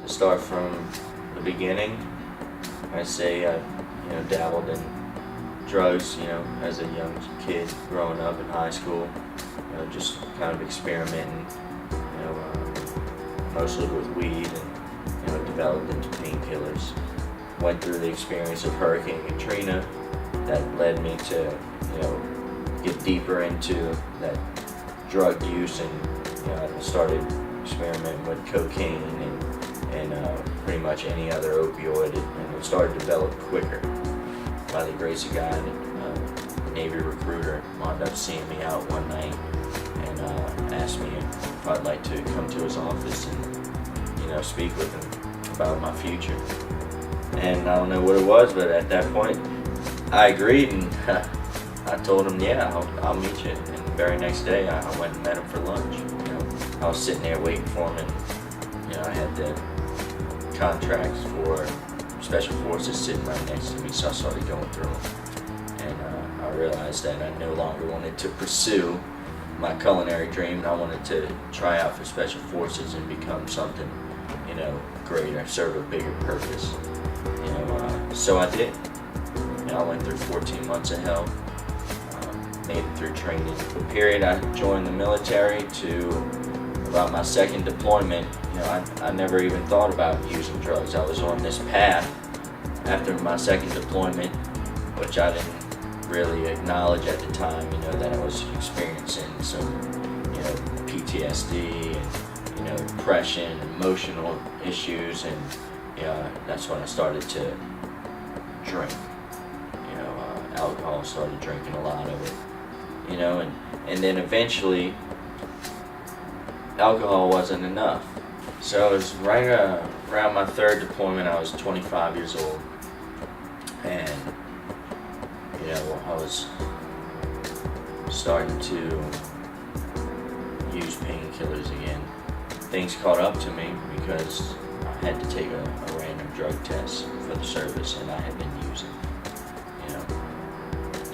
start from the beginning, I say I dabbled in drugs, as a young kid growing up in high school, just kind of experimenting, mostly with weed, and developed into painkillers. Went through the experience of Hurricane Katrina that led me to, get deeper into that drug use, and I started experimenting with cocaine and pretty much any other opioid, and it started to develop quicker. By the grace of God, a Navy recruiter wound up seeing me out one night and asked me if I'd like to come to his office and speak with him about my future. And I don't know what it was, but at that point I agreed, and I told him, yeah, I'll meet you. And the very next day I went and met him for lunch. I was sitting there waiting for him, and I had the contracts for Special Forces sitting right next to me, so I started going through them. And I realized that I no longer wanted to pursue my culinary dream, and I wanted to try out for Special Forces and become something, greater, serve a bigger purpose. So I did. I went through 14 months of hell, made it through training. The period I joined the military to about my second deployment, I never even thought about using drugs. I was on this path after my second deployment, which I didn't really acknowledge at the time, that I was experiencing some, PTSD and, depression, emotional issues, and, that's when I started to drink. Alcohol, started drinking a lot of it, and then eventually alcohol wasn't enough. So it was right around my third deployment. I was 25 years old, and I was starting to use painkillers again. Things caught up to me because I had to take a random drug test for the service, and I had been using.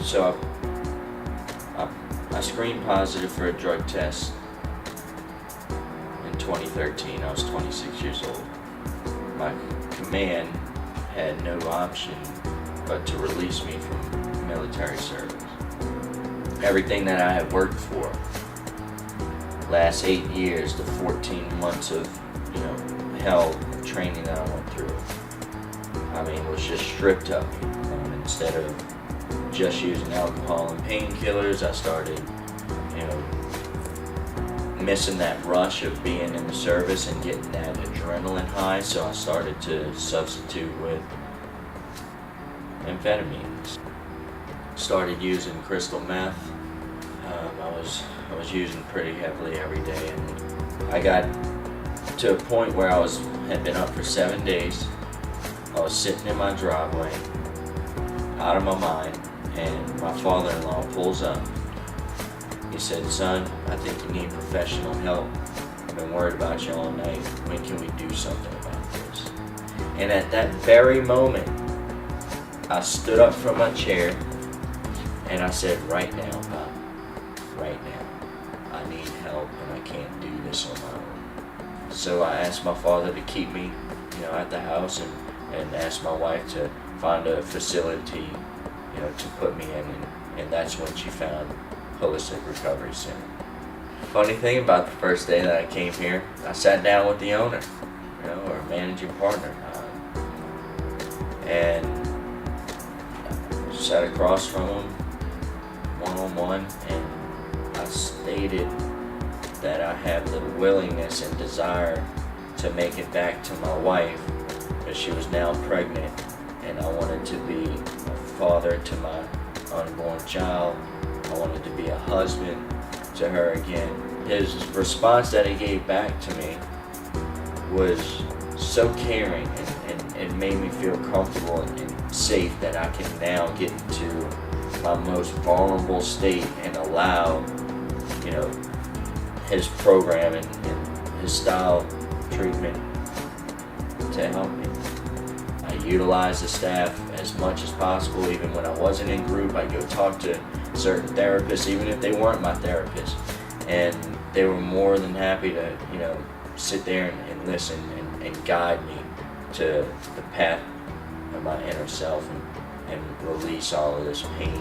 So I screened positive for a drug test in 2013. I was 26 years old. My command had no option but to release me from military service. Everything that I had worked for, last 8 years, the 14 months of hell training that I went through, was just stripped of me. Instead of just using alcohol and painkillers, I started, missing that rush of being in the service and getting that adrenaline high, so I started to substitute with amphetamines. Started using crystal meth. I was using pretty heavily every day, and I got to a point where I had been up for 7 days. I was sitting in my driveway, out of my mind, and my father-in-law pulls up. He said, "Son, I think you need professional help. I've been worried about you all night. When can we do something about this?" And at that very moment, I stood up from my chair and I said, "Right now, Pop, right now, I need help and I can't do this on my own." So I asked my father to keep me, at the house, and asked my wife to find a facility, to put me in, and that's when she found Holistic Recovery Center. Funny thing about the first day that I came here, I sat down with the owner, or managing partner, and sat across from him one-on-one, and I stated that I have the willingness and desire to make it back to my wife, because she was now pregnant, and I wanted to be a father to my unborn child. I wanted to be a husband to her again. His response that he gave back to me was so caring, and it made me feel comfortable and safe that I can now get into my most vulnerable state and allow, his program and his style treatment to help me. I utilize the staff as much as possible. Even when I wasn't in group, I'd go talk to certain therapists, even if they weren't my therapist, and they were more than happy to, sit there and listen and guide me to the path of my inner self, and release all of this pain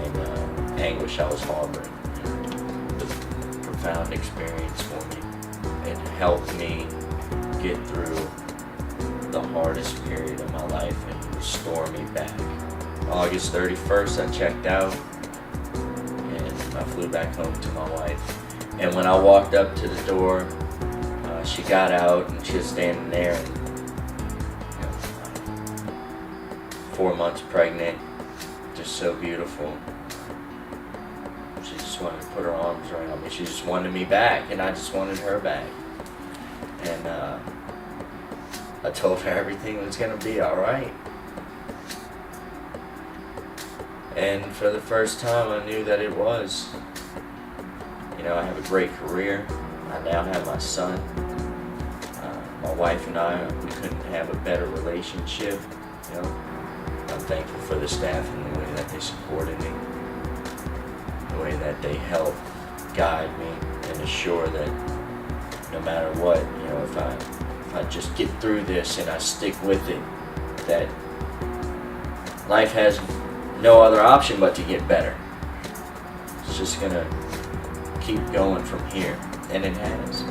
and anguish I was harboring. It was a profound experience for me. It helped me get through the hardest period of my life and restore me back. August 31st, I checked out and I flew back home to my wife. And when I walked up to the door, she got out and she was standing there, and 4 months pregnant, just so beautiful. She just wanted to put her arms around me. She just wanted me back, and I just wanted her back. And I told her everything was gonna be alright. And for the first time, I knew that it was. I have a great career. I now have my son. My wife and I, we couldn't have a better relationship. I'm thankful for the staff and the way that they supported me, the way that they helped guide me and assure that no matter what, if I just get through this and I stick with it, that life has no other option but to get better. It's just gonna keep going from here, and it has.